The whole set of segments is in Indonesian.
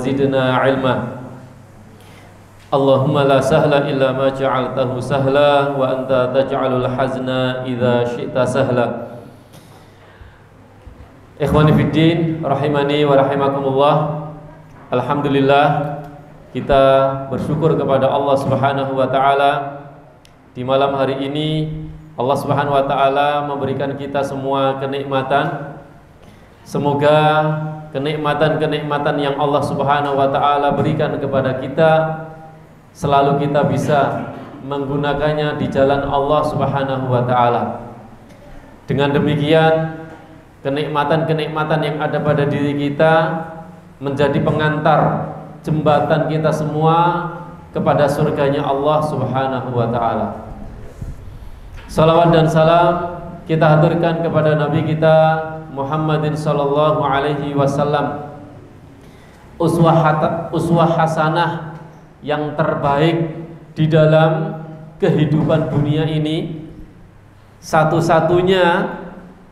zidna ilma. Allahumma la sahla illa ma ja'altahu sahla wa anta taj'alul hazna idza syi'ta sahla. Ikhwani fiddin rahimani wa rahimakumullah. Alhamdulillah, kita bersyukur kepada Allah Subhanahu wa taala. Di malam hari ini Allah Subhanahu wa taala memberikan kita semua kenikmatan. Semoga kenikmatan-kenikmatan yang Allah Subhanahu wa taala berikan kepada kita selalu kita bisa menggunakannya di jalan Allah Subhanahu wa taala. Dengan demikian, kenikmatan-kenikmatan yang ada pada diri kita menjadi pengantar jembatan kita semua kepada surganya Allah Subhanahu wa taala. Salawat dan salam kita haturkan kepada Nabi kita Muhammadin sallallahu alaihi wasallam, uswah hasanah yang terbaik di dalam kehidupan dunia ini. Satu-satunya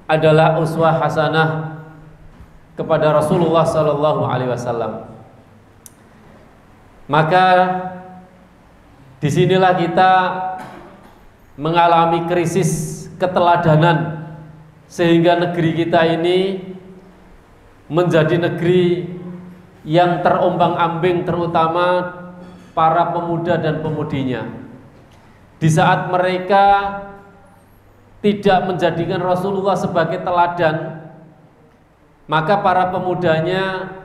adalah uswah hasanah kepada Rasulullah sallallahu alaihi wasallam. Maka disinilah kita mengalami krisis keteladanan, sehingga negeri kita ini menjadi negeri yang terombang-ambing, terutama para pemuda dan pemudinya. Di saat mereka tidak menjadikan Rasulullah sebagai teladan, maka para pemudanya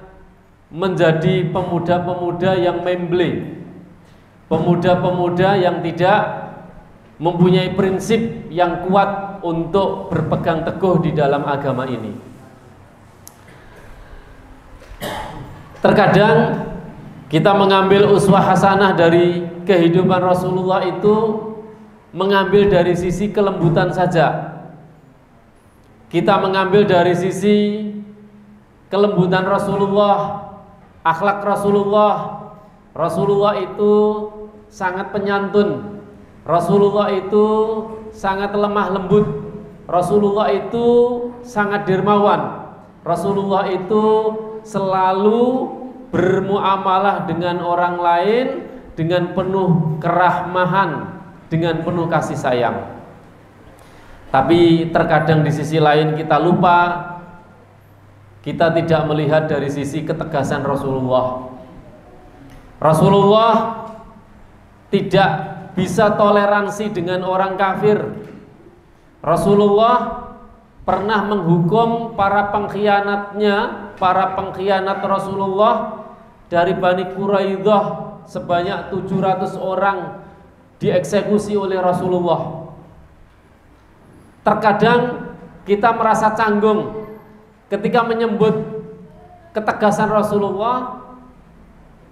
menjadi pemuda-pemuda yang memble, pemuda-pemuda yang tidak mempunyai prinsip yang kuat untuk berpegang teguh di dalam agama ini. Terkadang kita mengambil uswah hasanah dari kehidupan Rasulullah itu mengambil dari sisi kelembutan saja. Kita mengambil dari sisi kelembutan Rasulullah, akhlak Rasulullah. Rasulullah itu sangat penyantun. Rasulullah itu sangat lemah lembut. Rasulullah itu sangat dermawan. Rasulullah itu selalu bermuamalah dengan orang lain dengan penuh kerahmahan, dengan penuh kasih sayang. Tapi terkadang di sisi lain kita lupa, kita tidak melihat dari sisi ketegasan Rasulullah. Rasulullah tidak bisa toleransi dengan orang kafir. Rasulullah pernah menghukum para pengkhianatnya, para pengkhianat Rasulullah dari Bani Quraidah sebanyak 700 orang dieksekusi oleh Rasulullah. Terkadang kita merasa canggung ketika menyebut ketegasan Rasulullah.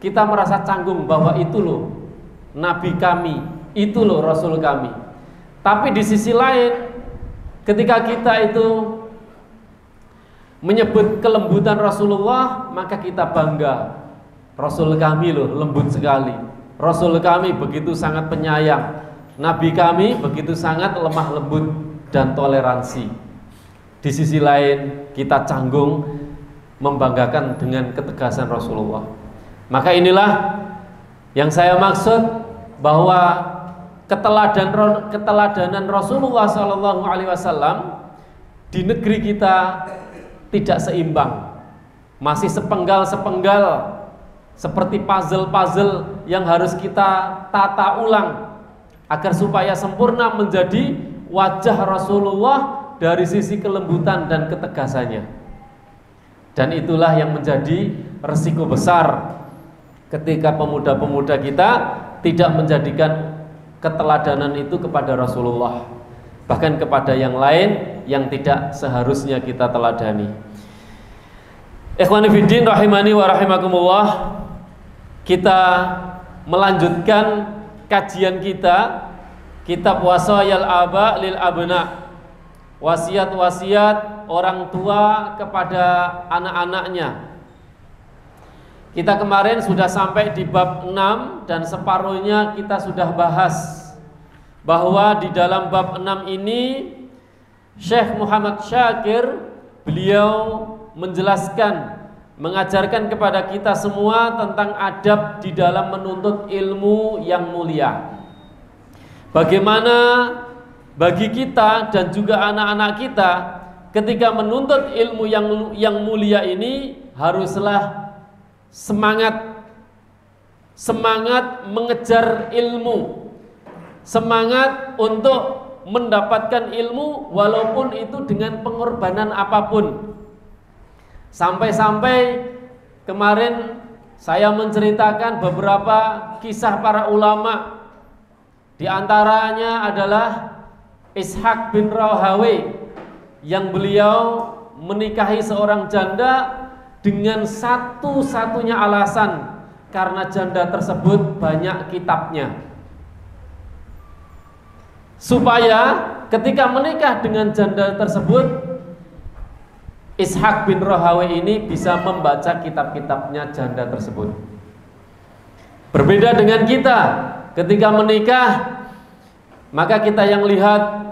Kita merasa canggung bahwa itu loh Nabi kami, itu loh Rasul kami. Tapi di sisi lain, ketika kita itu menyebut kelembutan Rasulullah, maka kita bangga. Rasul kami loh lembut sekali. Rasul kami begitu sangat penyayang. Nabi kami begitu sangat lemah lembut dan toleransi. Di sisi lain, kita canggung membanggakan dengan ketegasan Rasulullah. Maka inilah yang saya maksud, bahwa keteladanan Rasulullah SAW di negeri kita tidak seimbang, masih sepenggal-sepenggal, seperti puzzle-puzzle yang harus kita tata ulang agar supaya sempurna menjadi wajah Rasulullah dari sisi kelembutan dan ketegasannya. Dan itulah yang menjadi resiko besar ketika pemuda-pemuda kita tidak menjadikan keteladanan itu kepada Rasulullah, bahkan kepada yang lain yang tidak seharusnya kita teladani. Ikhwani fiddin rahimani wa rahimakumullah. Kita melanjutkan kajian kita, kitab Wasayal Aba lil Abna, wasiat-wasiat orang tua kepada anak-anaknya. Kita kemarin sudah sampai di bab 6 dan separuhnya kita sudah bahas bahwa di dalam bab 6 ini Syekh Muhammad Syakir beliau menjelaskan mengajarkan kepada kita semua tentang adab di dalam menuntut ilmu yang mulia. Bagaimana bagi kita dan juga anak-anak kita ketika menuntut ilmu yang mulia ini haruslah semangat mengejar ilmu, semangat untuk mendapatkan ilmu walaupun itu dengan pengorbanan apapun. Sampai-sampai kemarin saya menceritakan beberapa kisah para ulama. Di antaranya adalah Ishaq bin Rahawi yang beliau menikahi seorang janda dengan satu-satunya alasan karena janda tersebut banyak kitabnya. Supaya ketika menikah dengan janda tersebut, Ishaq bin Rahawi ini bisa membaca kitab-kitabnya janda tersebut. Berbeda dengan kita, ketika menikah, maka kita yang lihat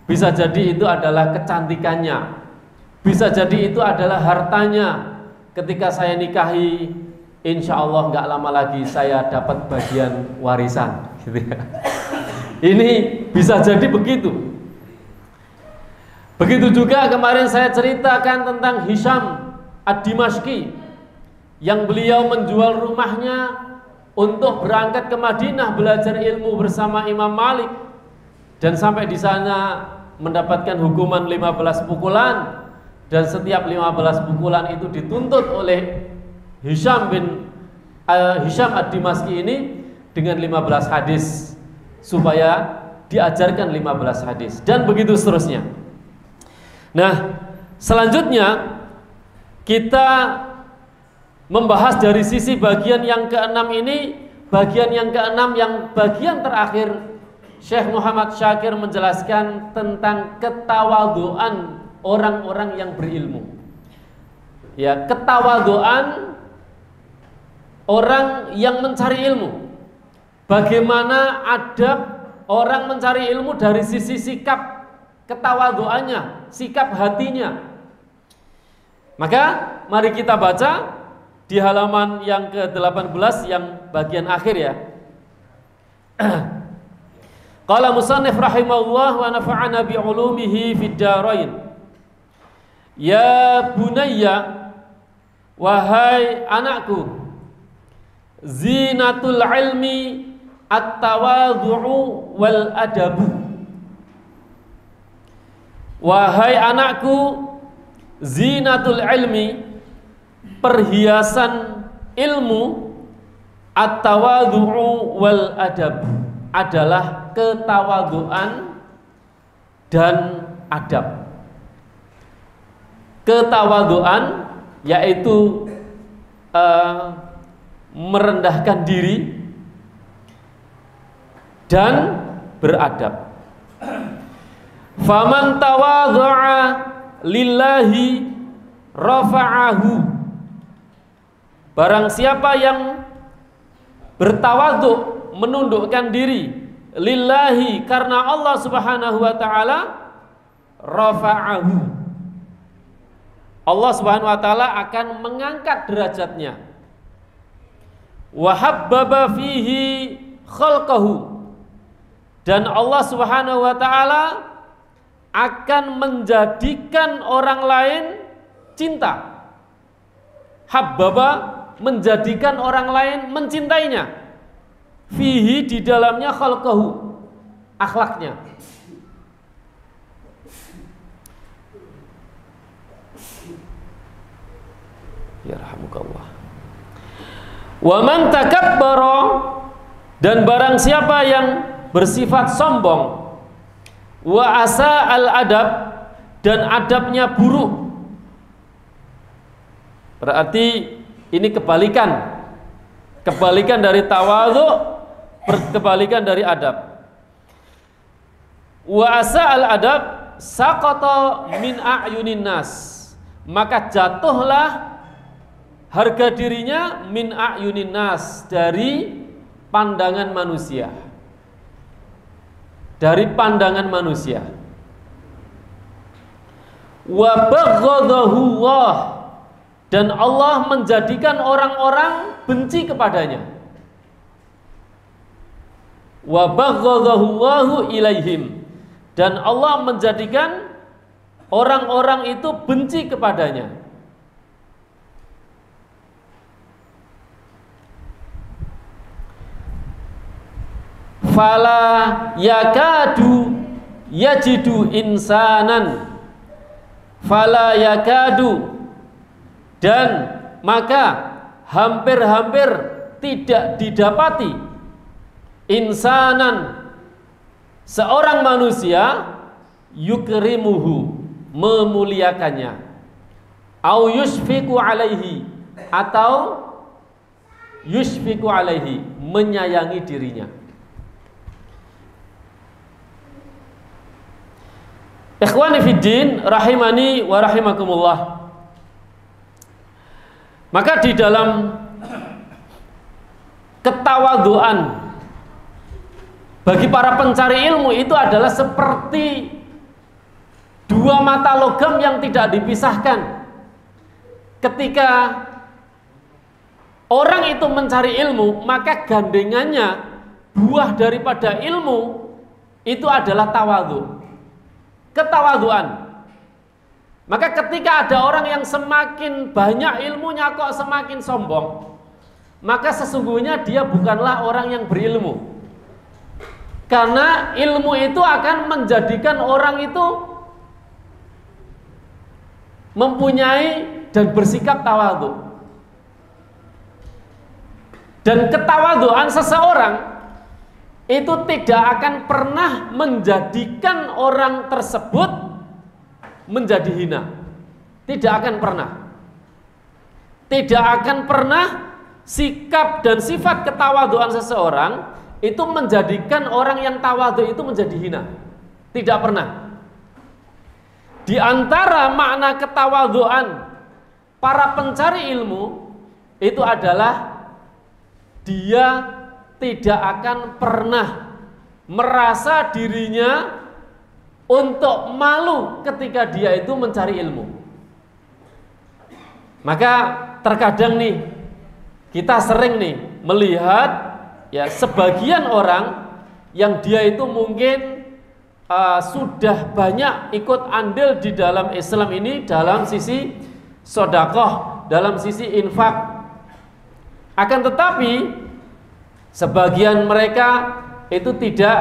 bisa jadi itu adalah kecantikannya, bisa jadi itu adalah hartanya. Ketika saya nikahi, insya Allah nggak lama lagi saya dapat bagian warisan, gitu ya. Ini bisa jadi begitu. Begitu juga kemarin saya ceritakan tentang Hisham ad-Dimashqi yang beliau menjual rumahnya untuk berangkat ke Madinah belajar ilmu bersama Imam Malik, dan sampai di sana mendapatkan hukuman 15 pukulan, dan setiap 15 pukulan itu dituntut oleh Hisham ad-Dimashqi ini dengan 15 hadis supaya diajarkan 15 hadis, dan begitu seterusnya. Nah, selanjutnya kita membahas dari sisi bagian yang keenam ini. Bagian yang keenam, yang bagian terakhir, Syekh Muhammad Syakir menjelaskan tentang ketawaduan orang-orang yang berilmu. Ya, ketawaduan orang yang mencari ilmu. Bagaimana adab orang mencari ilmu dari sisi sikap ketawaduannya, sikap hatinya. Maka mari kita baca di halaman yang ke-18 yang bagian akhir ya. Qala musannif rahimahullah wa nafa'ana bi ulumihi fid darain. Ya bunayya, wahai anakku, zinatul ilmi at-tawadhu'u wal adabu. Wahai anakku, zinatul ilmi, perhiasan ilmu, at-tawadhu'u wal adab, adalah ketawaduan dan adab. Ketawaduan yaitu merendahkan diri dan beradab. Faman tawadha'a lillahi rafa'ahu. Barang siapa yang bertawadhu, menundukkan diri lillahi, karena Allah Subhanahu wa taala, rafa'ahu, Allah Subhanahu wa taala akan mengangkat derajatnya. Wa habbaba fihi khalqahu, dan Allah Subhanahu wa taala akan menjadikan orang lain cinta. Habbaba, menjadikan orang lain mencintainya. Fihi, di dalamnya, khalqahu, akhlaknya. Yarhamukallah. Wa man takabbara, dan barang siapa yang bersifat sombong, wa asa al adab, dan adabnya buruk. Berarti ini kebalikan dari tawadhu, kebalikan dari adab. Wa asa al adab saqata min a'yunin nas, maka jatuhlah harga dirinya min a'yunin nas, dari pandangan manusia. Dari pandangan manusia. Wa baghadahu Allah, dan Allah menjadikan orang-orang benci kepadanya. Wa baghdhahu ilaihim, dan Allah menjadikan orang-orang itu benci kepadanya. Fala yakadu yajidu insanan, fala yakadu, dan maka hampir-hampir tidak didapati insanan, seorang manusia, yukrimuhu, memuliakannya, au yushfiqu alaihi, atau yushfiqu alaihi, menyayangi dirinya. Ikhwani fiddin, rahimani wa rahimakumullah. Maka di dalam ketawaduan bagi para pencari ilmu itu adalah seperti dua mata logam yang tidak dipisahkan. Ketika orang itu mencari ilmu, maka gandengannya, buah daripada ilmu itu adalah tawadhu, ketawaduan. Maka ketika ada orang yang semakin banyak ilmunya kok semakin sombong, maka sesungguhnya dia bukanlah orang yang berilmu. Karena ilmu itu akan menjadikan orang itu mempunyai dan bersikap tawadhu. Dan ketawadhuan seseorang itu tidak akan pernah menjadikan orang tersebut menjadi hina. Tidak akan pernah. Tidak akan pernah sikap dan sifat ketawadhuan seseorang itu menjadikan orang yang tawadhu itu menjadi hina. Tidak pernah. Di antara makna ketawadhuan para pencari ilmu itu adalah dia tidak akan pernah merasa dirinya untuk malu ketika dia itu mencari ilmu. Maka terkadang nih kita sering nih melihat ya sebagian orang yang dia itu mungkin sudah banyak ikut andil di dalam Islam ini dalam sisi sedekah, dalam sisi infak. Akan tetapi sebagian mereka itu tidak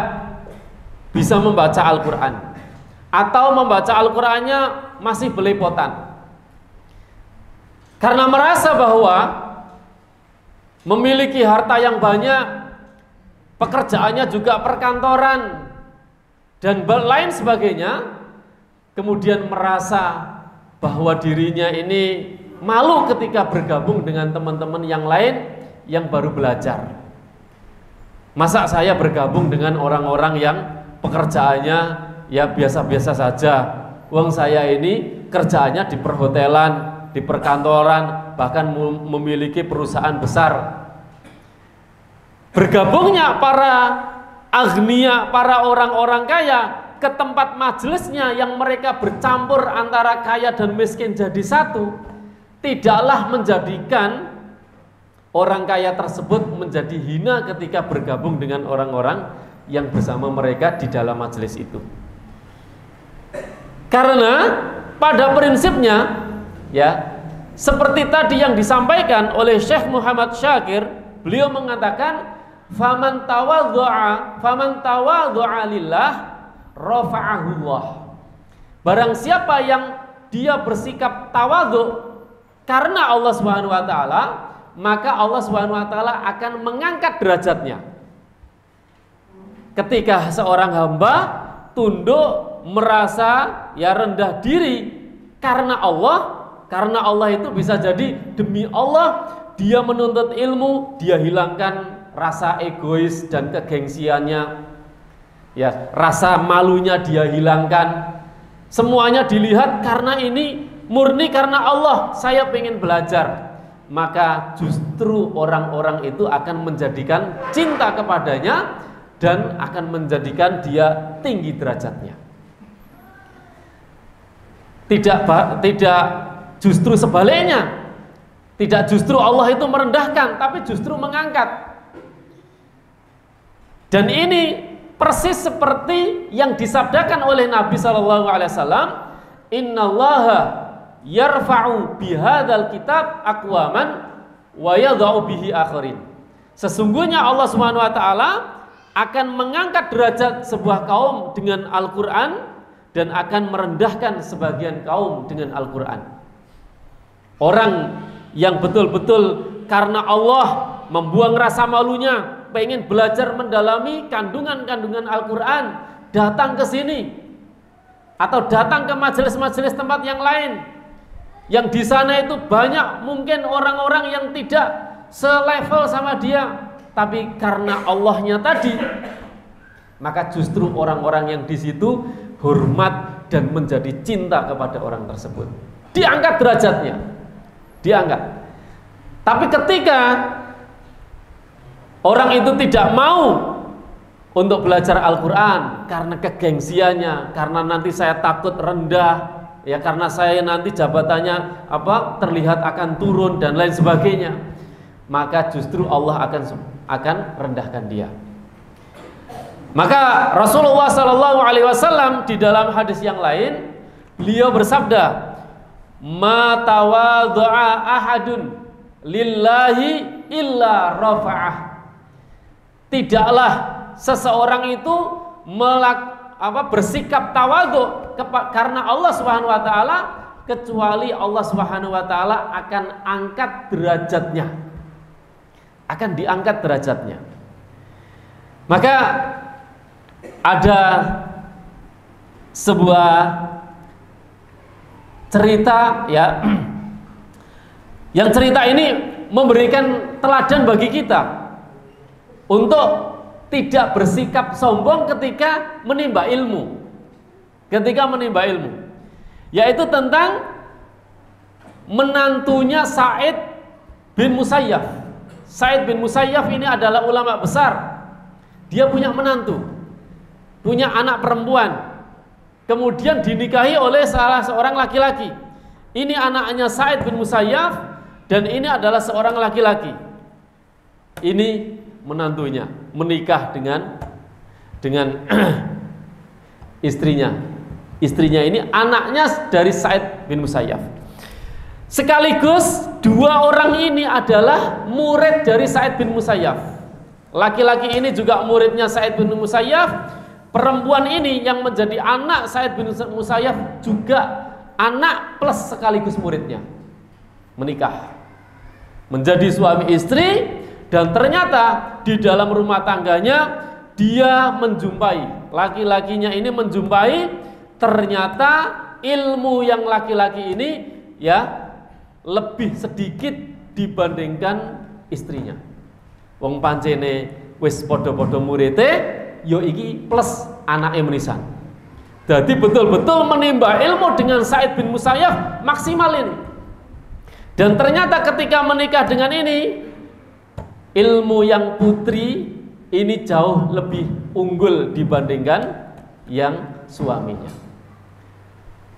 bisa membaca Al-Quran, atau membaca Al-Qurannya masih belepotan, karena merasa bahwa memiliki harta yang banyak, pekerjaannya juga perkantoran dan lain sebagainya, kemudian merasa bahwa dirinya ini malu ketika bergabung dengan teman-teman yang lain yang baru belajar. Masa saya bergabung dengan orang-orang yang pekerjaannya ya biasa-biasa saja. Wong saya ini kerjaannya di perhotelan, di perkantoran, bahkan memiliki perusahaan besar. Bergabungnya para agnia, para orang-orang kaya ke tempat majelisnya yang mereka bercampur antara kaya dan miskin jadi satu, tidaklah menjadikan orang kaya tersebut menjadi hina ketika bergabung dengan orang-orang yang bersama mereka di dalam majelis itu. Karena pada prinsipnya ya, seperti tadi yang disampaikan oleh Syekh Muhammad Syakir, beliau mengatakan faman tawadhu'a lillah rafa'ahu Allah. Barang siapa yang dia bersikap tawadhu karena Allah Subhanahu wa taala, maka Allah Subhanahu wa taala akan mengangkat derajatnya. Ketika seorang hamba tunduk, merasa ya rendah diri karena Allah itu bisa jadi demi Allah dia menuntut ilmu, dia hilangkan rasa egois dan kegengsiannya. Ya, rasa malunya dia hilangkan. Semuanya dilihat karena ini murni karena Allah, saya pengen belajar. Maka justru orang-orang itu akan menjadikan cinta kepadanya dan akan menjadikan dia tinggi derajatnya. Tidak justru sebaliknya. Tidak justru Allah itu merendahkan, tapi justru mengangkat. Dan ini persis seperti yang disabdakan oleh Nabi SAW, innallaha yarfa'u bihadzal kitab aqwaman wa yadha'u bihi akharin. Sesungguhnya Allah Subhanahu wa taala akan mengangkat derajat sebuah kaum dengan Al-Qur'an dan akan merendahkan sebagian kaum dengan Al-Qur'an. Orang yang betul-betul karena Allah membuang rasa malunya, pengen belajar mendalami kandungan-kandungan Al-Quran, datang ke sini atau datang ke majelis-majelis tempat yang lain, yang di sana itu banyak mungkin orang-orang yang tidak selevel sama dia, tapi karena Allahnya tadi, maka justru orang-orang yang di situ hormat dan menjadi cinta kepada orang tersebut, diangkat derajatnya, diangkat. Tapi ketika orang itu tidak mau untuk belajar Al-Quran karena kegengsiannya, karena nanti saya takut rendah, ya karena saya nanti jabatannya terlihat akan turun dan lain sebagainya, maka justru Allah akan rendahkan dia. Maka Rasulullah SAW di dalam hadis yang lain, beliau bersabda, ma tawadha'a ahadun lillahi illa rafa'ah. Tidaklah seseorang itu bersikap tawadhu karena Allah Subhanahu wa taala, kecuali Allah Subhanahu wa taala akan angkat derajatnya. Akan diangkat derajatnya. Maka ada sebuah cerita ya, yang cerita ini memberikan teladan bagi kita untuk tidak bersikap sombong ketika menimba ilmu. Ketika menimba ilmu, yaitu tentang menantunya Sa'id bin Musayyaf. Sa'id bin Musayyaf ini adalah ulama besar. Dia punya menantu, punya anak perempuan, kemudian dinikahi oleh salah seorang laki-laki. Ini anaknya Sa'id bin Musayyaf dan ini adalah seorang laki-laki. Ini menantunya menikah dengan istrinya. Istrinya ini anaknya dari Sa'id bin Musayyaf. Sekaligus dua orang ini adalah murid dari Sa'id bin Musayyaf. Laki-laki ini juga muridnya Sa'id bin Musayyaf. Perempuan ini yang menjadi anak Sa'id bin Musayyaf juga anak plus sekaligus muridnya. Menikah, menjadi suami istri, dan ternyata di dalam rumah tangganya dia menjumpai, laki-lakinya ini menjumpai, ternyata ilmu yang laki-laki ini ya lebih sedikit dibandingkan istrinya. Wong pancene wis padha-padha murite, yo iki plus anake menisan. Jadi betul-betul menimba ilmu dengan Sa'id bin Musayyaf maksimal ini. Dan ternyata ketika menikah dengan ini, ilmu yang putri ini jauh lebih unggul dibandingkan yang suaminya.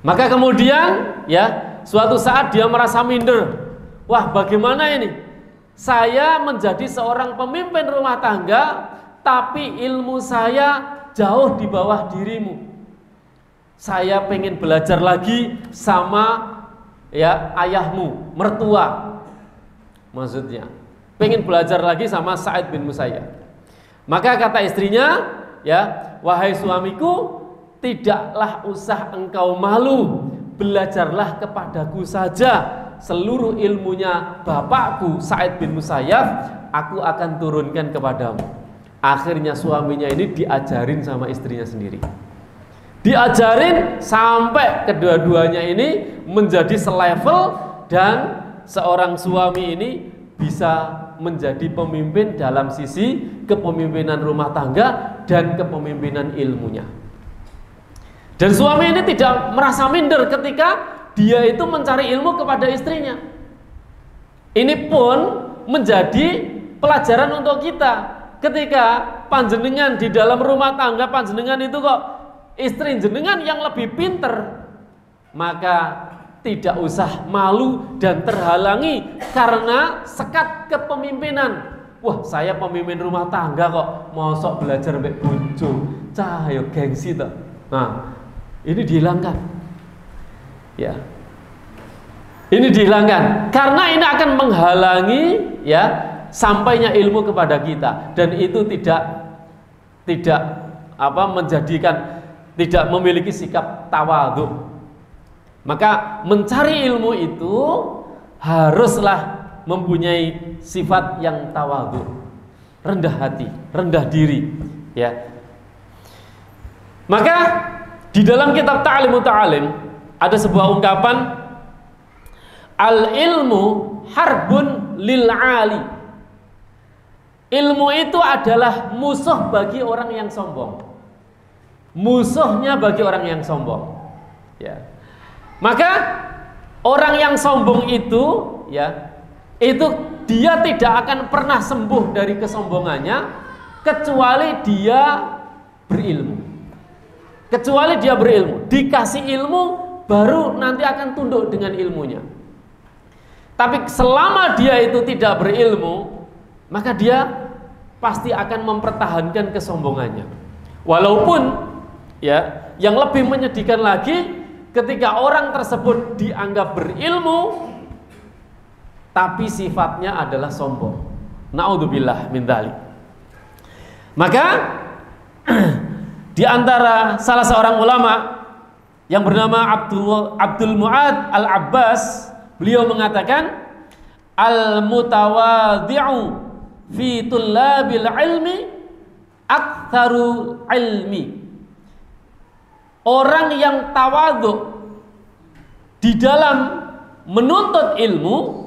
Maka kemudian ya suatu saat dia merasa minder. Wah, bagaimana ini? Saya menjadi seorang pemimpin rumah tangga, tapi ilmu saya jauh di bawah dirimu. Saya pengen belajar lagi sama ya ayahmu, mertua. Maksudnya pengen belajar lagi sama Sa'id bin Musayyaf. Maka kata istrinya, ya, wahai suamiku, tidaklah usah engkau malu, belajarlah kepadaku saja. Seluruh ilmunya bapakku Sa'id bin Musayyaf aku akan turunkan kepadamu. Akhirnya suaminya ini diajarin sama istrinya sendiri. Diajarin sampai kedua-duanya ini menjadi selevel, dan seorang suami ini bisa menjadi pemimpin dalam sisi kepemimpinan rumah tangga dan kepemimpinan ilmunya. Dan suami ini tidak merasa minder ketika dia itu mencari ilmu kepada istrinya. Ini pun menjadi pelajaran untuk kita. Ketika panjenengan di dalam rumah tangga panjenengan itu kok istri jenengan yang lebih pinter, maka tidak usah malu dan terhalangi karena sekat kepemimpinan. Wah, saya pemimpin rumah tangga kok, mosok belajar mbek bojo, cah yo gengsi toh. Nah, ini dihilangkan. Ya. Ini dihilangkan karena ini akan menghalangi ya sampainya ilmu kepada kita, dan itu tidak menjadikan tidak memiliki sikap tawadhu. Maka mencari ilmu itu haruslah mempunyai sifat yang tawadhu, rendah hati, rendah diri, ya. Maka di dalam kitab Ta'limut Ta'alim ada sebuah ungkapan, al ilmu harbun lil ali. Ilmu itu adalah musuh bagi orang yang sombong. Musuhnya bagi orang yang sombong, ya. Maka orang yang sombong itu, ya, itu dia tidak akan pernah sembuh dari kesombongannya kecuali dia berilmu. Kecuali dia berilmu, dikasih ilmu baru nanti akan tunduk dengan ilmunya. Tapi selama dia itu tidak berilmu, maka dia pasti akan mempertahankan kesombongannya. Walaupun ya, yang lebih menyedihkan lagi ketika orang tersebut dianggap berilmu tapi sifatnya adalah sombong. Naudzubillah min dzalik. Maka di antara salah seorang ulama yang bernama Abdul Mu'ad Al-Abbas, beliau mengatakan, al-mutawadhi'u fi tullabil ilmi aktsaru ilmi. Orang yang tawadhu di dalam menuntut ilmu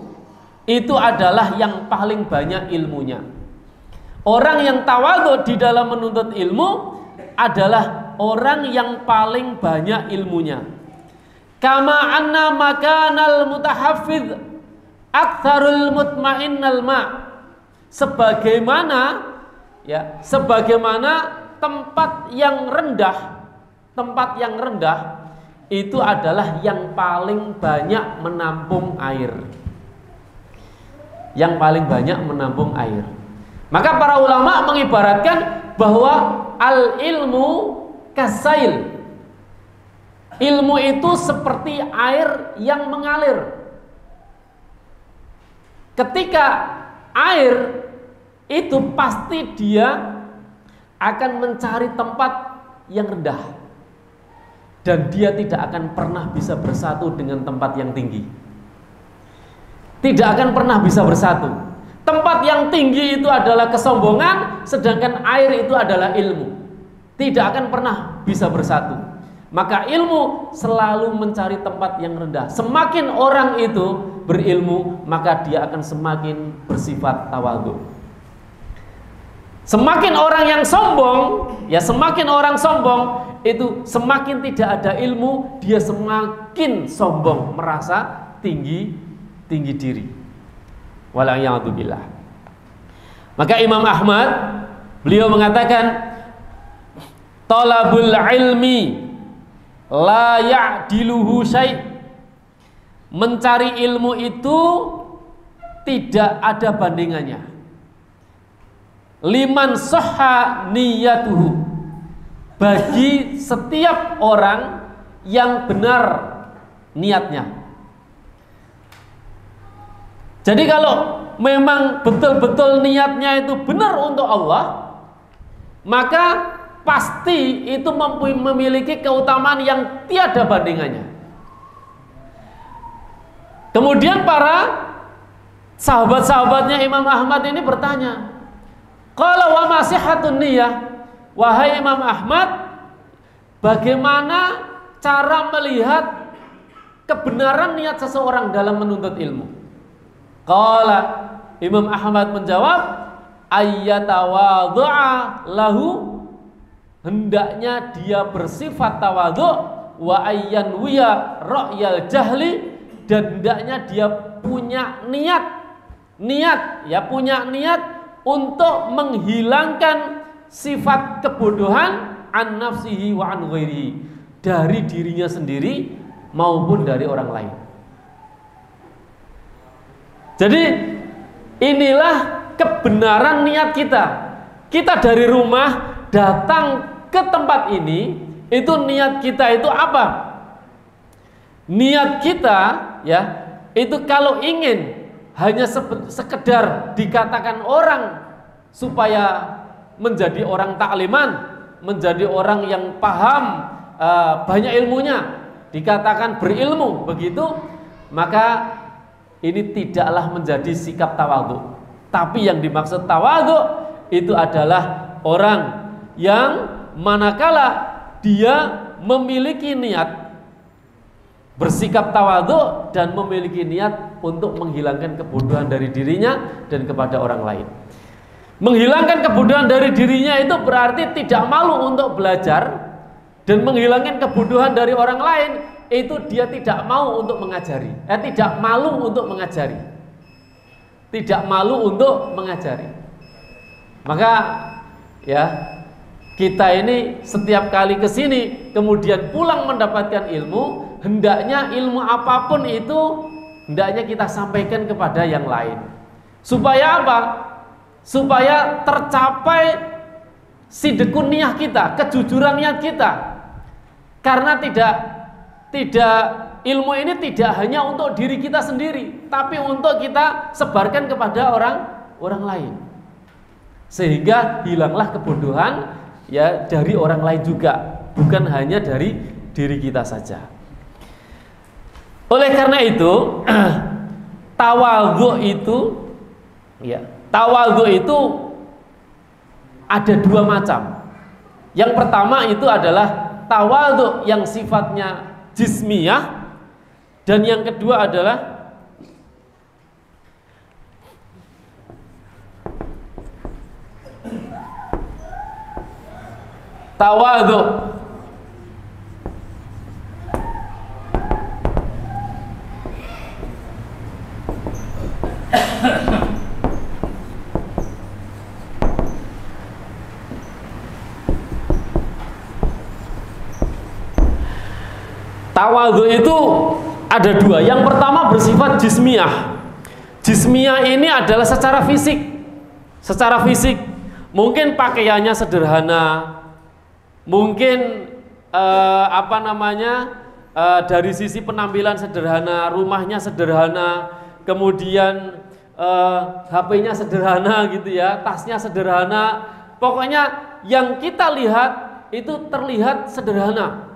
itu adalah yang paling banyak ilmunya. Orang yang tawadhu di dalam menuntut ilmu adalah orang yang paling banyak ilmunya. Kama anna makanal mutahaffidz aktsarul mutmainnal ma. Sebagaimana tempat yang rendah itu adalah yang paling banyak menampung air. Yang paling banyak menampung air. Maka para ulama mengibaratkan bahwa al-ilmu kasail. Ilmu itu seperti air yang mengalir. Ketika air itu pasti dia akan mencari tempat yang rendah. Dan dia tidak akan pernah bisa bersatu dengan tempat yang tinggi. Tidak akan pernah bisa bersatu. Tempat yang tinggi itu adalah kesombongan, sedangkan air itu adalah ilmu. Tidak akan pernah bisa bersatu. Maka ilmu selalu mencari tempat yang rendah. Semakin orang itu berilmu, maka dia akan semakin bersifat tawadhu. Semakin orang yang sombong, semakin orang sombong itu semakin tidak ada ilmu, dia semakin sombong, merasa tinggi diri. Wala'iyadzubillah. Maka Imam Ahmad beliau mengatakan, talabul ilmi la ya'diluhu syai'. Mencari ilmu itu tidak ada bandingannya. Liman sahha niyatuhu, bagi setiap orang yang benar niatnya. Jadi kalau memang betul-betul niatnya itu benar untuk Allah, maka pasti itu memiliki keutamaan yang tiada bandingannya. Kemudian para sahabat-sahabatnya Imam Ahmad ini bertanya, qala wa ma sihhatun niyah, wahai Imam Ahmad, bagaimana cara melihat kebenaran niat seseorang dalam menuntut ilmu? Qala, Imam Ahmad menjawab, ayyatawadhu'a lahu, hendaknya dia bersifat tawadhu, wa ayyanwiya ra'yal jahli, dan hendaknya dia punya punya niat untuk menghilangkan sifat kebodohan an nafsihi wa an ghairihi, dari dirinya sendiri maupun dari orang lain. Jadi inilah kebenaran niat kita. Kita dari rumah datang ke tempat ini, itu niat kita itu apa? Niat kita ya, itu kalau ingin hanya sekedar dikatakan orang supaya menjadi orang takliman, menjadi orang yang paham, banyak ilmunya, dikatakan berilmu, begitu, maka ini tidaklah menjadi sikap tawadhu. Tapi yang dimaksud tawadhu itu adalah orang yang manakala dia memiliki niat bersikap tawadhu dan memiliki niat untuk menghilangkan kebodohan dari dirinya dan kepada orang lain. Menghilangkan kebodohan dari dirinya itu berarti tidak malu untuk belajar, dan menghilangkan kebodohan dari orang lain itu dia tidak mau untuk mengajari. Tidak malu untuk mengajari. Tidak malu untuk mengajari. Maka ya, kita ini setiap kali ke sini kemudian pulang mendapatkan ilmu, hendaknya ilmu apapun itu hendaknya kita sampaikan kepada yang lain. Supaya apa? Supaya tercapai sidqun niyah kita, kejujuran niat kita. Karena tidak ilmu ini tidak hanya untuk diri kita sendiri, tapi untuk kita sebarkan kepada orang lain. Sehingga hilanglah kebodohan ya dari orang lain juga, bukan hanya dari diri kita saja. Oleh karena itu, tawadhu itu ya, tawadhu itu ada dua macam. Yang pertama itu adalah tawadhu yang sifatnya jismiyah, dan yang kedua adalah tawadhu tawadhu itu ada dua. Yang pertama bersifat jismiyah. Jismiyah ini adalah secara fisik. Secara fisik, mungkin pakaiannya sederhana, mungkin dari sisi penampilan sederhana, rumahnya sederhana, kemudian HP-nya sederhana gitu ya, tasnya sederhana. Pokoknya yang kita lihat itu terlihat sederhana.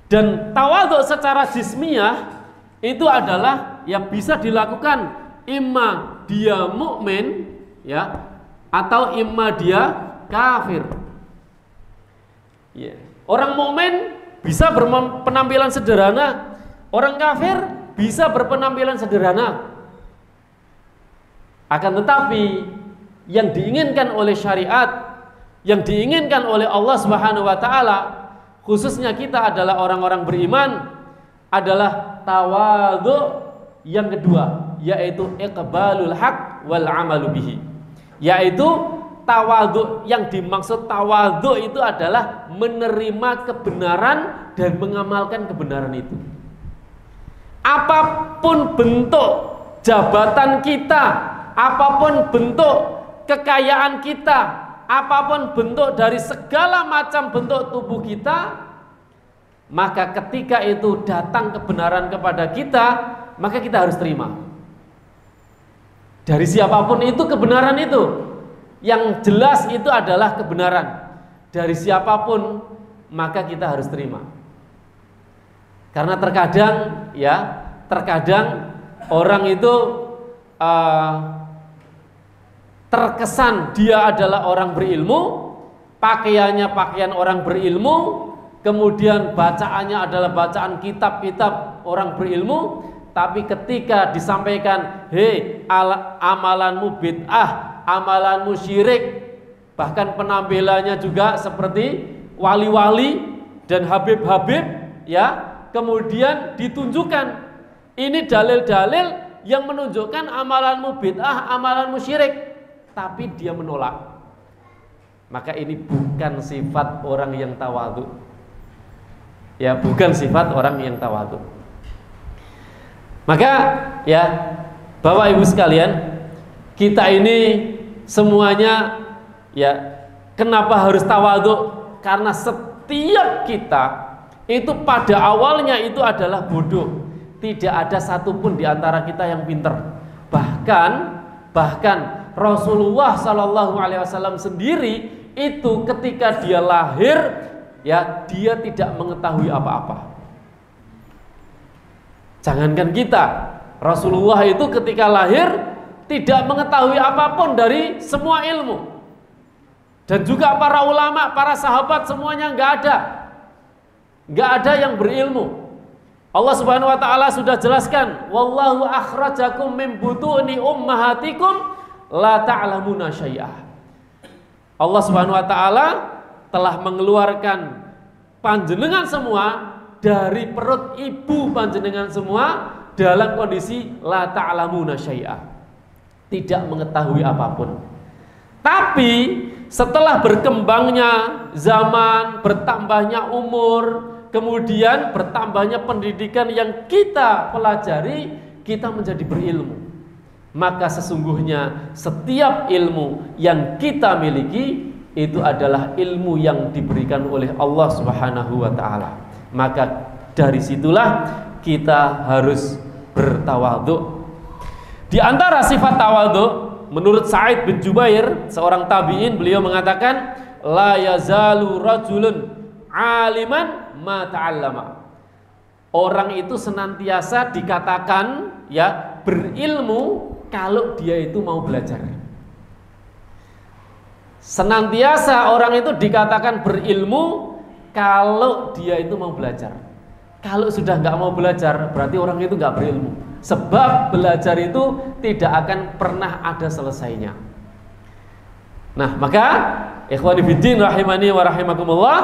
Dan tawadhu secara jismiyah itu adalah yang bisa dilakukan imma dia mukmin ya, atau imma dia kafir. Ya. Orang mukmin bisa berpenampilan sederhana, orang kafir bisa berpenampilan sederhana. Akan tetapi yang diinginkan oleh syariat, yang diinginkan oleh Allah Subhanahu wa taala, khususnya kita adalah orang-orang beriman, adalah tawadhu yang kedua, yaitu iqbalul haq wal amalu bihi. Yaitu tawadhu, yang dimaksud tawadhu itu adalah menerima kebenaran dan mengamalkan kebenaran itu. Apapun bentuk jabatan kita, apapun bentuk kekayaan kita, apapun bentuk dari segala macam bentuk tubuh kita, maka ketika itu datang kebenaran kepada kita, maka kita harus terima. Dari siapapun itu kebenaran itu, yang jelas itu adalah kebenaran. Dari siapapun, maka kita harus terima. Karena terkadang orang itu terkesan dia adalah orang berilmu, pakaiannya pakaian orang berilmu, kemudian bacaannya adalah bacaan kitab-kitab orang berilmu, tapi ketika disampaikan, hei amalanmu bid'ah, amalanmu syirik, bahkan penampilannya juga seperti wali-wali dan habib-habib ya, kemudian ditunjukkan ini dalil-dalil yang menunjukkan amalanmu bid'ah, amalanmu syirik, tapi dia menolak, maka ini bukan sifat orang yang tawadhu. Ya, bukan sifat orang yang tawadhu. Maka ya, Bapak Ibu sekalian, kita ini semuanya ya, kenapa harus tawadhu? Karena setiap kita itu pada awalnya itu adalah bodoh. Tidak ada satupun di antara kita yang pinter. Bahkan Rasulullah Shallallahu Alaihi Wasallam sendiri itu ketika dia lahir, ya, dia tidak mengetahui apa-apa. Jangankan kita, Rasulullah itu ketika lahir tidak mengetahui apapun dari semua ilmu. Dan juga para ulama, para sahabat semuanya nggak ada yang berilmu. Allah Subhanahu wa taala sudah jelaskan, wallahu akhrajakum min butuni ummahatikum la ta'lamuna syai'ah. Allah Subhanahu wa taala telah mengeluarkan panjenengan semua dari perut ibu panjenengan semua dalam kondisi la ta'lamuna syai'ah, tidak mengetahui apapun. Tapi setelah berkembangnya zaman, bertambahnya umur, kemudian bertambahnya pendidikan yang kita pelajari, kita menjadi berilmu. Maka sesungguhnya setiap ilmu yang kita miliki itu adalah ilmu yang diberikan oleh Allah Subhanahu wa taala. Maka dari situlah kita harus bertawadhu. Di antara sifat tawadhu, menurut Sa'id bin Jubair, seorang tabi'in, beliau mengatakan, la yazalu rajulun aliman ma ta'allama. Orang itu senantiasa dikatakan ya berilmu kalau dia itu mau belajar. Senantiasa orang itu dikatakan berilmu kalau dia itu mau belajar. Kalau sudah nggak mau belajar, berarti orang itu nggak berilmu. Sebab belajar itu tidak akan pernah ada selesainya. Nah, maka ikhwani fiddin rahimani wa rahimakumullah,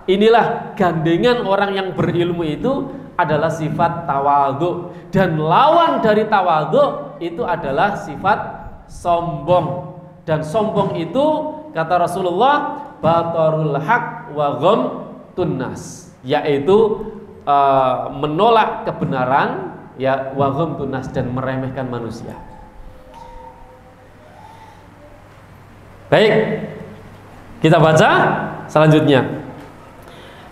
inilah gandengan orang yang berilmu itu adalah sifat tawadhu, dan lawan dari tawadhu itu adalah sifat sombong. Dan sombong itu kata Rasulullah batarul haq wa ghamtun nas, yaitu menolak kebenaran, ya, wa ghamtun nas, dan meremehkan manusia. Baik, kita baca selanjutnya.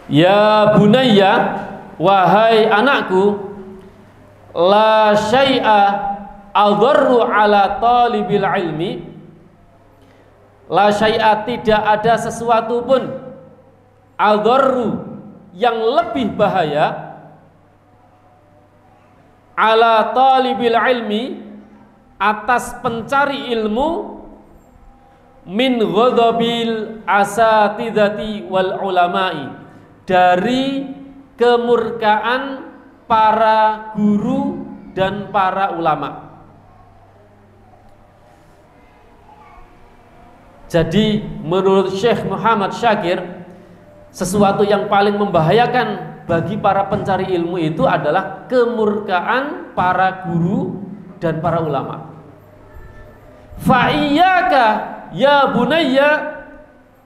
Ya bunayya, wahai anakku, la syai'a adharru ala talibil ilmi. La syai'a, tidak ada sesuatu pun, adharru, yang lebih bahaya, ala talibil ilmi, atas pencari ilmu, min ghadabil asatidati wal ulama'i, dari kemurkaan para guru dan para ulama. Jadi menurut Syekh Muhammad Syakir, sesuatu yang paling membahayakan bagi para pencari ilmu itu adalah kemurkaan para guru dan para ulama. Fa'iyyaka ya bunayya,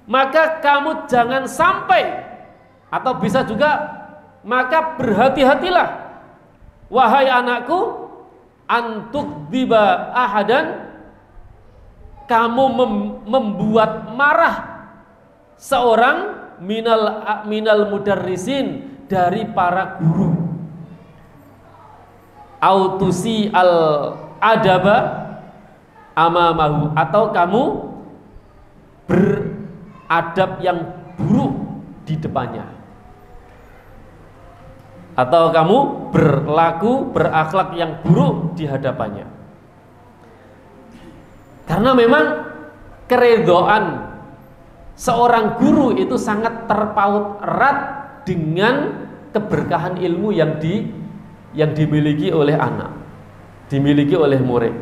maka kamu jangan sampai, atau bisa juga maka berhati-hatilah wahai anakku, antuk diba ahadan, kamu membuat marah seorang minal mudarrisin, dari para guru, autusi al adaba amamahu, atau kamu beradab yang buruk di depannya, atau kamu berlaku berakhlak yang buruk di hadapannya. Karena memang keredoan seorang guru itu sangat terpaut erat dengan keberkahan ilmu yang dimiliki oleh anak, dimiliki oleh murid.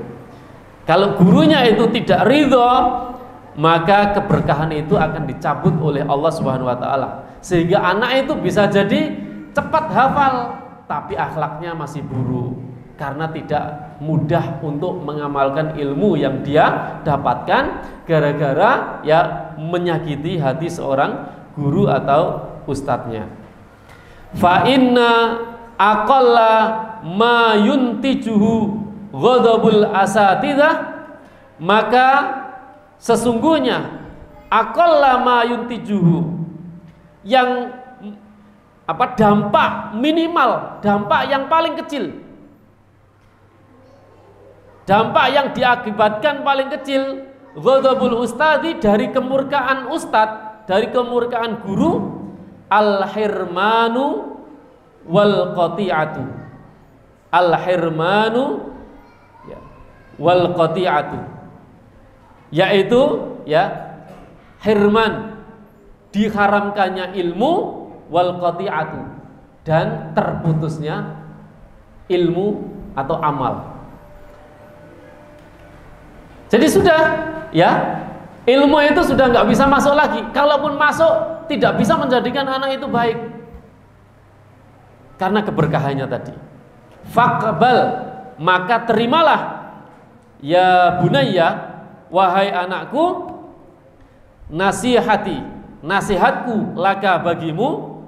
Kalau gurunya itu tidak ridho, maka keberkahan itu akan dicabut oleh Allah Subhanahu wa taala, sehingga anak itu bisa jadi cepat hafal tapi akhlaknya masih buruk, karena tidak mudah untuk mengamalkan ilmu yang dia dapatkan gara-gara ya menyakiti hati seorang guru atau ustadznya. Fa inna aqalla ma yuntijuhu ghadabul asatidzah, maka sesungguhnya aqalla ma yuntijuhu, yang dampak minimal, dampak yang paling kecil, dampak yang diakibatkan paling kecil, ghadabul ustadi, dari kemurkaan ustad, dari kemurkaan guru, al-hirmanu wal qati'atu, al-hirmanu wal qati'atu, yaitu hirman, diharamkannya ilmu, wal qati'atu, dan terputusnya ilmu atau amal. Jadi sudah, ilmu itu sudah nggak bisa masuk lagi. Kalaupun masuk, tidak bisa menjadikan anak itu baik karena keberkahannya tadi. Faqbal, maka terimalah, ya bunayya, wahai anakku, nasihati, nasihatku laka bagimu.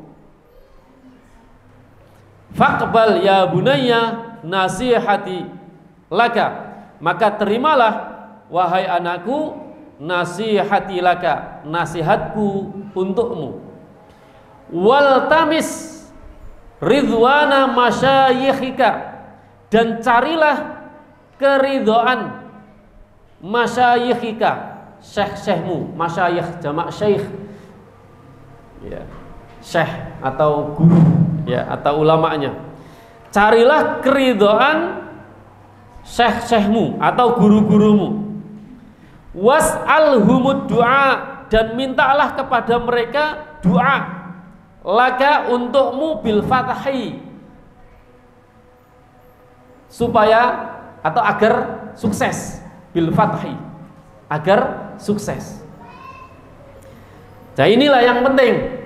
Faqbal ya bunayya nasihati laka, maka terimalah wahai anakku, nasihati laka, nasihatku untukmu. Wal tamis ridwana masyayikhika, dan carilah keridhaan masyayikhika, syekh-syekhmu. Masyayikh jamak syekh, syekh atau guru, atau ulamanya. Carilah keridhaan syekh-syekhmu atau guru-gurumu. Was'alhumud du'a, dan mintalah kepada mereka doa, laka untukmu, bil fathi, supaya atau agar sukses, bil fathi, agar sukses. Nah inilah yang penting,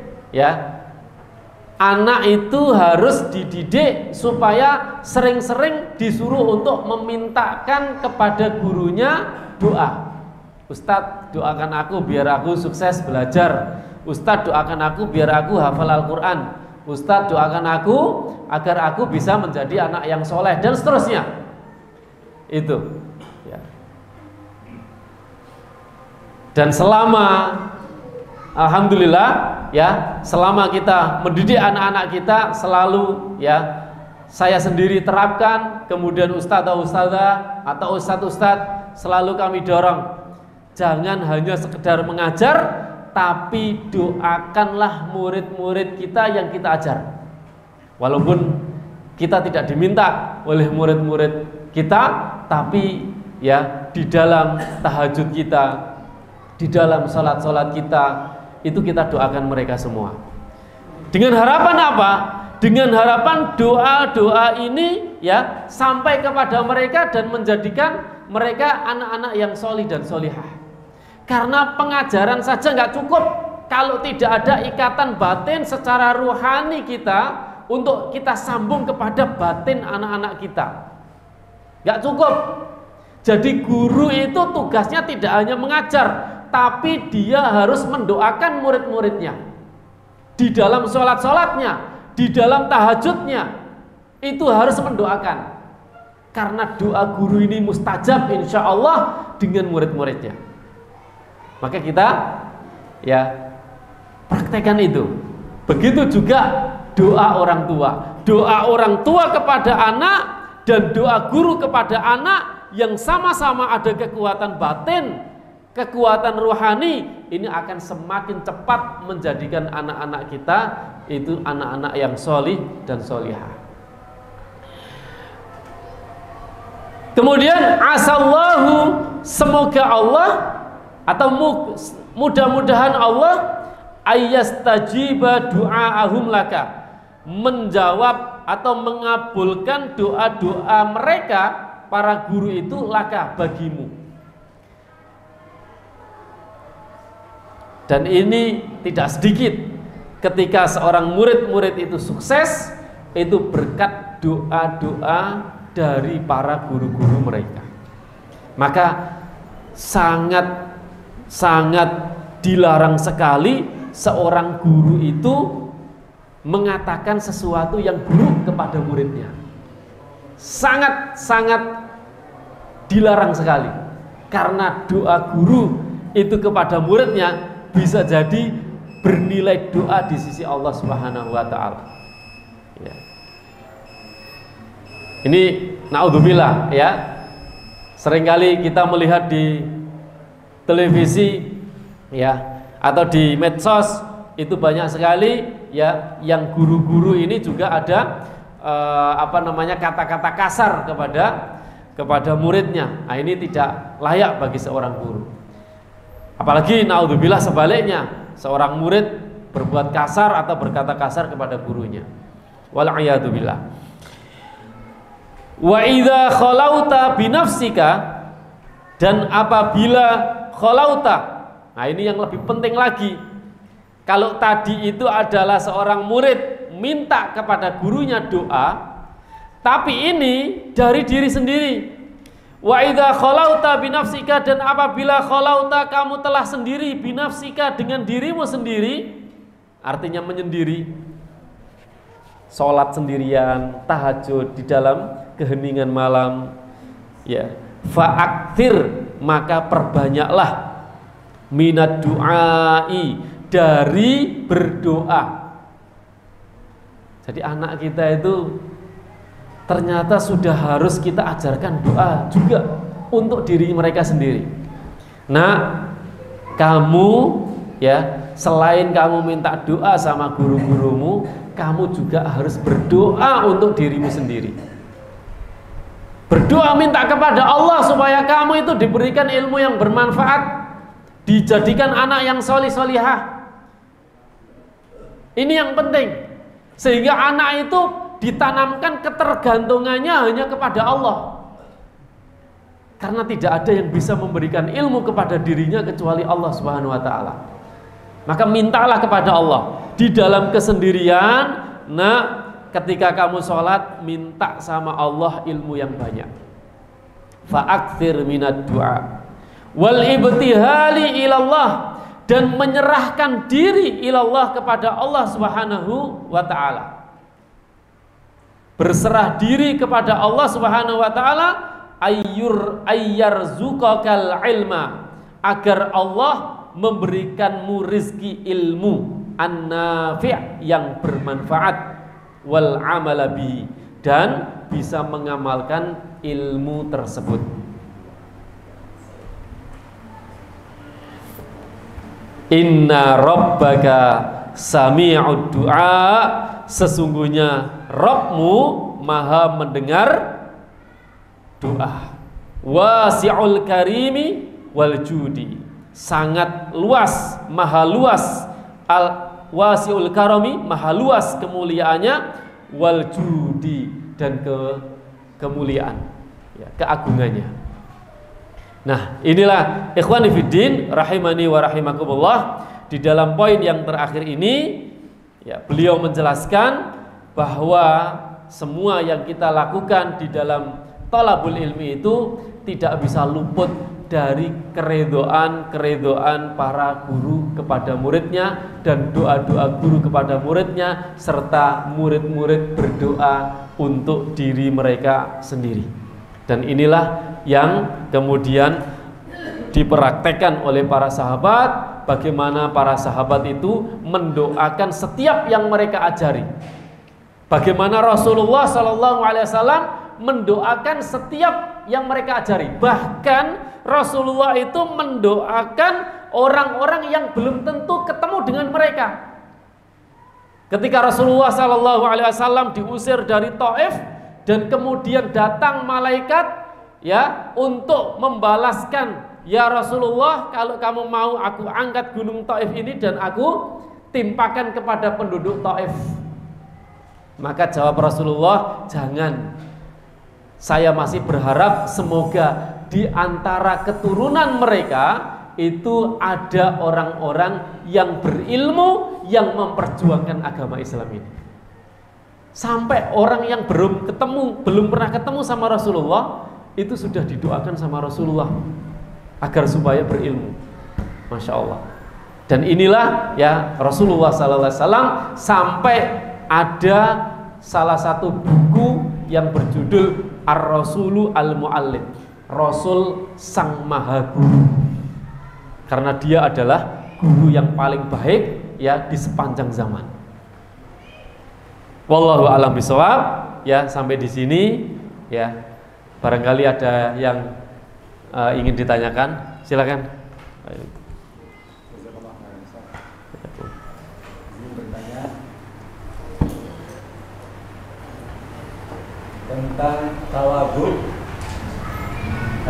anak itu harus dididik supaya sering-sering disuruh untuk memintakan kepada gurunya doa. Ustadz, doakan aku biar aku sukses belajar. Ustadz, doakan aku biar aku hafal Al-Quran. Ustadz, doakan aku agar aku bisa menjadi anak yang soleh, dan seterusnya. Itu. Dan selama, alhamdulillah, selama kita mendidik anak-anak kita, selalu saya sendiri terapkan, kemudian ustadz atau ustadzah atau ustadz selalu kami dorong, jangan hanya sekedar mengajar, tapi doakanlah murid-murid kita yang kita ajar. Walaupun kita tidak diminta oleh murid-murid kita, tapi di dalam tahajud kita, di dalam sholat-sholat kita, itu kita doakan mereka semua. Dengan harapan apa? Dengan harapan doa-doa ini sampai kepada mereka dan menjadikan mereka anak-anak yang solih dan solihah. Karena pengajaran saja nggak cukup kalau tidak ada ikatan batin secara ruhani kita untuk kita sambung kepada batin anak-anak kita. Nggak cukup. Jadi guru itu tugasnya tidak hanya mengajar, tapi dia harus mendoakan murid-muridnya. Di dalam sholat-sholatnya, di dalam tahajudnya, itu harus mendoakan. Karena doa guru ini mustajab insya Allah dengan murid-muridnya. Maka kita praktekkan itu. Begitu juga doa orang tua. Doa orang tua kepada anak dan doa guru kepada anak yang sama-sama ada kekuatan batin, kekuatan rohani, ini akan semakin cepat menjadikan anak-anak kita itu anak-anak yang solih dan solihah. Kemudian asallahu, semoga Allah atau mudah-mudahan Allah ayyastajiba du'aahum laka, menjawab atau mengabulkan doa-doa mereka para guru itu laka, bagimu. Dan ini tidak sedikit, ketika seorang murid-murid itu sukses, itu berkat doa-doa dari para guru-guru mereka. Maka sangat dilarang sekali seorang guru itu mengatakan sesuatu yang buruk kepada muridnya. Sangat dilarang sekali. Karena doa guru itu kepada muridnya bisa jadi bernilai doa di sisi Allah Subhanahu wa taala. Ya. Ini naudzubillah ya. Seringkali kita melihat di televisi ya atau di medsos itu banyak sekali ya yang guru-guru ini juga ada kata-kata kasar kepada muridnya. Nah, ini tidak layak bagi seorang guru. Apalagi naudzubillah sebaliknya, seorang murid berbuat kasar atau berkata kasar kepada gurunya. Wal a'yadu billah. Wa idza khalauta binafsika, dan apabila khalauta. Nah, ini yang lebih penting lagi. Kalau tadi itu adalah seorang murid minta kepada gurunya doa, tapi ini dari diri sendiri. Wa idza khalauta binafsika, dan apabila khalauta kamu telah sendiri binafsika dengan dirimu sendiri, artinya menyendiri, sholat sendirian, tahajud di dalam keheningan malam, ya, fa'aktir, maka perbanyaklah minad du'ai, dari berdoa. Jadi anak kita itu ternyata sudah harus kita ajarkan doa juga untuk diri mereka sendiri. Nah, kamu ya, selain kamu minta doa sama guru-gurumu, kamu juga harus berdoa untuk dirimu sendiri. Berdoa minta kepada Allah supaya kamu itu diberikan ilmu yang bermanfaat, dijadikan anak yang solih-solihah. Ini yang penting, sehingga anak itu ditanamkan ketergantungannya hanya kepada Allah, karena tidak ada yang bisa memberikan ilmu kepada dirinya kecuali Allah Subhanahu wa taala. Maka mintalah kepada Allah di dalam kesendirian. Nah, ketika kamu sholat, minta sama Allah ilmu yang banyak. Fa'akthir minad du'a wal ibtihali ilallah, dan menyerahkan diri ilallah kepada Allah Subhanahu wa ta'ala. Berserah diri kepada Allah Subhanahu wa ta'ala, ayyarzukakal ilma, agar Allah memberikanmu rizki ilmu an-nafi' yang bermanfaat, wal amala bihi, dan bisa mengamalkan ilmu tersebut. Inna rabbaka sami'ud du'a, sesungguhnya Rabbmu maha mendengar doa. Wasi'ul karimi wal judi, sangat luas, maha luas. Al wasi'ul karami, maha luas kemuliaannya, wal judi, dan kemuliaan ya, keagungannya. Nah, inilah ikhwani fiddin rahimani wa rahimakumullah. Di dalam poin yang terakhir ini ya, beliau menjelaskan bahwa semua yang kita lakukan di dalam thalabul ilmi itu tidak bisa luput dari keredoan para guru kepada muridnya, dan doa-doa guru kepada muridnya, serta murid-murid berdoa untuk diri mereka sendiri. Dan inilah yang kemudian dipraktekkan oleh para sahabat, bagaimana para sahabat itu mendoakan setiap yang mereka ajari. Bagaimana Rasulullah SAW mendoakan setiap yang mereka ajari. Bahkan Rasulullah itu mendoakan orang-orang yang belum tentu ketemu dengan mereka. Ketika Rasulullah SAW diusir dari Taif, dan kemudian datang malaikat ya untuk membalaskan, ya Rasulullah, kalau kamu mau aku angkat gunung Taif ini dan aku timpakan kepada penduduk Taif. Maka jawab Rasulullah, jangan. Saya masih berharap semoga di antara keturunan mereka itu ada orang-orang yang berilmu yang memperjuangkan agama Islam ini. Sampai orang yang belum pernah ketemu sama Rasulullah itu sudah didoakan sama Rasulullah agar supaya berilmu. Masya Allah. Dan inilah ya Rasulullah SAW sampai ada salah satu buku yang berjudul Ar-Rasulu Al-Mu'allim. Rasul Sang Maha Guru, karena dia adalah guru yang paling baik ya di sepanjang zaman. Wallahu a'lam bishawab. Ya, sampai di sini ya. Barangkali ada yang ingin ditanyakan, silakan. Tentang tawadhu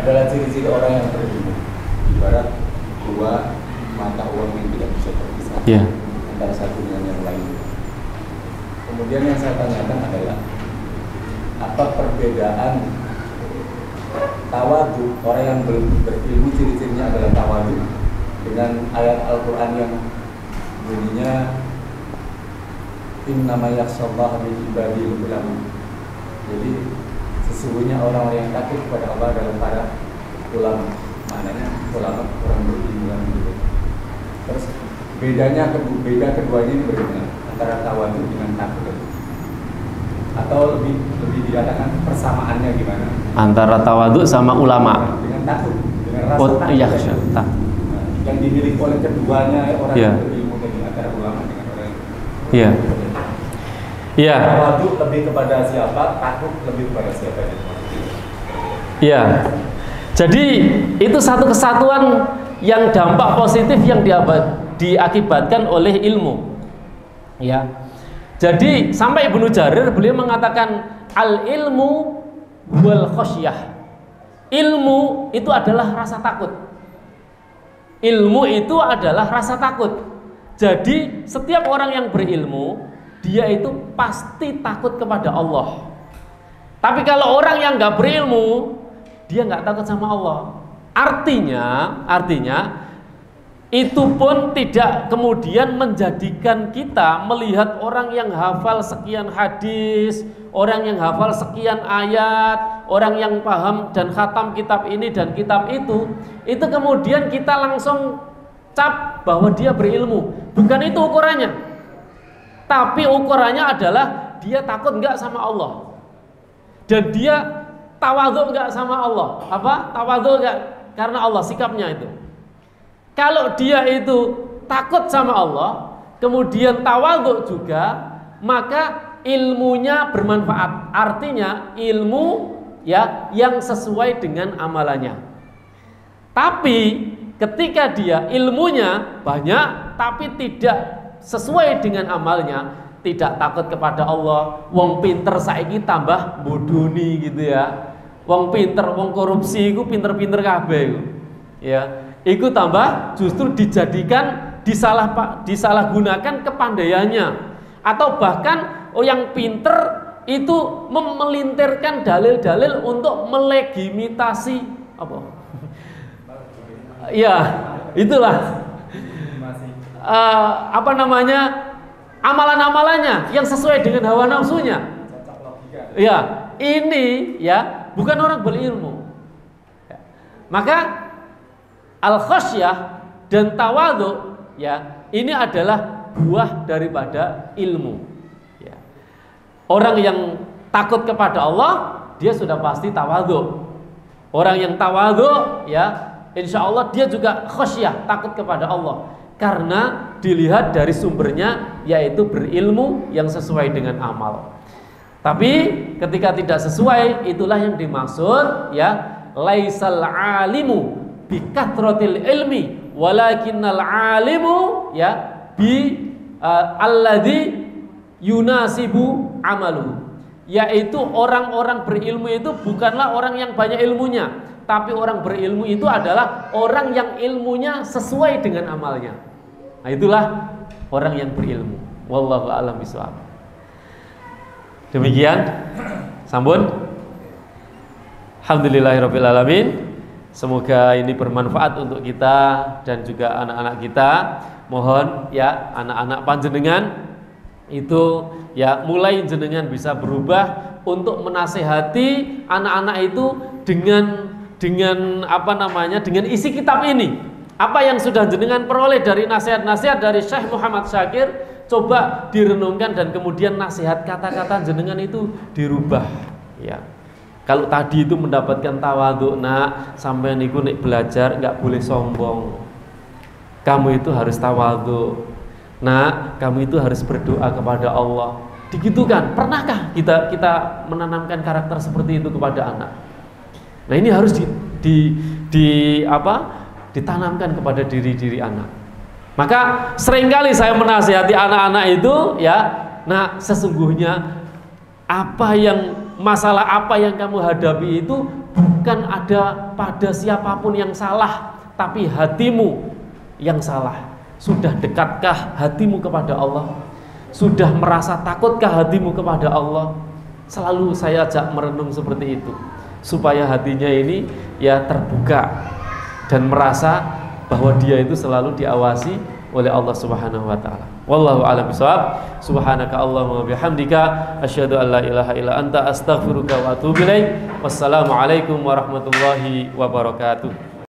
adalah ciri-ciri orang yang berilmu. Ibarat dua mata uang yang tidak bisa terpisah antara satu dengan yang lain. Kemudian yang saya tanyakan adalah apa perbedaan tawadhu, orang yang berilmu ciri-cirinya adalah tawadhu, dengan ayat Al-Quran yang bunyinya innama yakhshallaha min ibadil ulama. Jadi sesungguhnya orang-orang yang takut kepada Allah adalah para ulama. Maknanya ulama orang berilmu gitu. Terus beda keduanya ini bagaimana antara tawadhu dengan takut? Atau lebih dikatakan persamaannya gimana? Antara tawadhu sama ulama. Dengan takut, dengan rasa takut. Yang dimiliki oleh keduanya orang yang berilmu tadi, antara ulama dengan orang yang tawadhu lebih kepada siapa, takut lebih kepada siapa? Iya. Jadi itu satu kesatuan yang dampak positif yang diakibatkan oleh ilmu. Ya. Jadi sampai Ibnu Jarir beliau mengatakan al ilmu wal khosyah. Ilmu itu adalah rasa takut. Ilmu itu adalah rasa takut. Jadi setiap orang yang berilmu dia itu pasti takut kepada Allah. Tapi kalau orang yang nggak berilmu, dia nggak takut sama Allah. Artinya itu pun tidak kemudian menjadikan kita melihat orang yang hafal sekian hadis, orang yang hafal sekian ayat, orang yang paham dan khatam kitab ini dan kitab itu kemudian kita langsung cap bahwa dia berilmu. Bukan itu ukurannya. Tapi ukurannya adalah dia takut enggak sama Allah, dan dia tawadhu enggak sama Allah. Apa? Tawadhu enggak karena Allah, sikapnya itu. Kalau dia itu takut sama Allah, kemudian tawadhu juga, maka ilmunya bermanfaat. Artinya ilmu ya yang sesuai dengan amalannya. Tapi ketika dia ilmunya banyak tapi tidak sesuai dengan amalnya, tidak takut kepada Allah, wong pinter saiki tambah bodoni gitu ya. Wong pinter, wong korupsi iku pinter-pinter kabeh iku. Ya, iku tambah justru dijadikan disalahgunakan kepandaiannya, atau bahkan yang pinter itu melintirkan dalil-dalil untuk melegitimasi apa? Ya, itulah amalan-amalannya yang sesuai dengan hawa nafsunya. Ya, ini ya bukan orang berilmu. Ya. Maka al-khosyah dan tawadhu ya ini adalah buah daripada ilmu. Ya. Orang yang takut kepada Allah dia sudah pasti tawadhu. Orang yang tawadhu ya insya Allah dia juga khosyah, takut kepada Allah. Karena dilihat dari sumbernya yaitu berilmu yang sesuai dengan amal. Tapi ketika tidak sesuai, itulah yang dimaksud ya laisal alimu bi kathratil ilmi walakinnal alimu ya bi alladzi yunasibu amaluhu. Yaitu orang-orang berilmu itu bukanlah orang yang banyak ilmunya, tapi orang berilmu itu adalah orang yang ilmunya sesuai dengan amalnya. Nah, itulah orang yang berilmu. Wallahu a'lam bishawab. Demikian, sambun. Alhamdulillahirabbil alamin. Semoga ini bermanfaat untuk kita dan juga anak-anak kita. Mohon ya anak-anak panjenengan itu ya mulai jenengan bisa berubah untuk menasehati anak-anak itu dengan isi kitab ini. Apa yang sudah jenengan peroleh dari nasihat-nasihat dari Syekh Muhammad Syakir, coba direnungkan dan kemudian nasihat kata-kata jenengan itu dirubah ya. Kalau tadi itu mendapatkan tawadhu, nak, sampai niku nek belajar nggak boleh sombong. Kamu itu harus tawadhu. Nak, kamu itu harus berdoa kepada Allah. Digitukan. Pernahkah kita menanamkan karakter seperti itu kepada anak? Nah, ini harus ditanamkan kepada diri anak. Maka seringkali saya menasihati anak-anak itu, ya, nah, sesungguhnya masalah apa yang kamu hadapi itu bukan ada pada siapapun yang salah, tapi hatimu yang salah. Sudah dekatkah hatimu kepada Allah? Sudah merasa takutkah hatimu kepada Allah? Selalu saya ajak merenung seperti itu, supaya hatinya ini ya terbuka dan merasa bahwa dia itu selalu diawasi oleh Allah Subhanahu wa taala. Wallahu a'lam bishawab. Subhanaka Allahumma wa bihamdika asyhadu an la ilaha illa anta astaghfiruka wa atubu ilaik. Wassalamu alaikum warahmatullahi wabarakatuh.